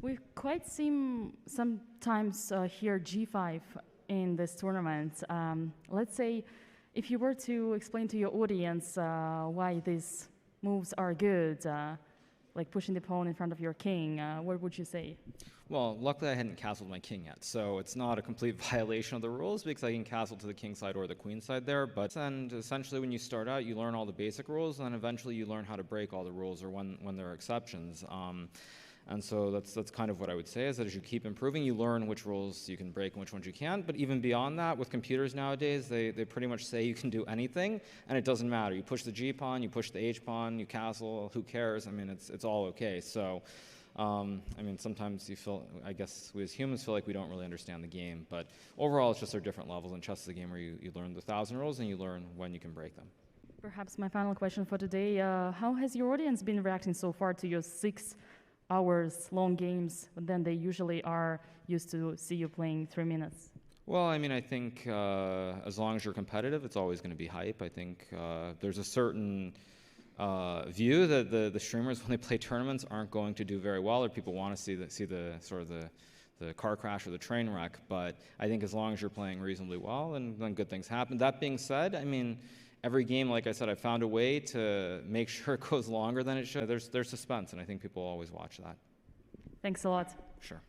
We quite seem sometimes hear G5 in this tournament. Let's say if you were to explain to your audience why these moves are good, like pushing the pawn in front of your king, what would you say? Well, luckily I hadn't castled my king yet, so it's not a complete violation of the rules because I can castle to the king side or the queen side there. But and essentially, when you start out, you learn all the basic rules, and then eventually you learn how to break all the rules or when there are exceptions. And so that's kind of what I would say is that as you keep improving, you learn which rules you can break and which ones you can't. But even beyond that, with computers nowadays, they pretty much say you can do anything, and it doesn't matter. You push the G pawn, you push the H pawn, you castle. Who cares? I mean, it's all okay. So. I mean, sometimes you feel, I guess we as humans feel like we don't really understand the game, but overall it's just there are different levels, and chess is a game where you learn the 1,000 rules and you learn when you can break them. Perhaps my final question for today, how has your audience been reacting so far to your 6 hours long games, but then they usually are used to see you playing 3 minutes? Well, I mean, I think as long as you're competitive, it's always going to be hype. I think there's a certain view that the streamers, when they play tournaments, aren't going to do very well, or people want to see the sort of the car crash or the train wreck. But I think as long as you're playing reasonably well, then good things happen. That being said, I mean, every game, like I said, I found a way to make sure it goes longer than it should. There's suspense, and I think people always watch that. Thanks a lot. Sure.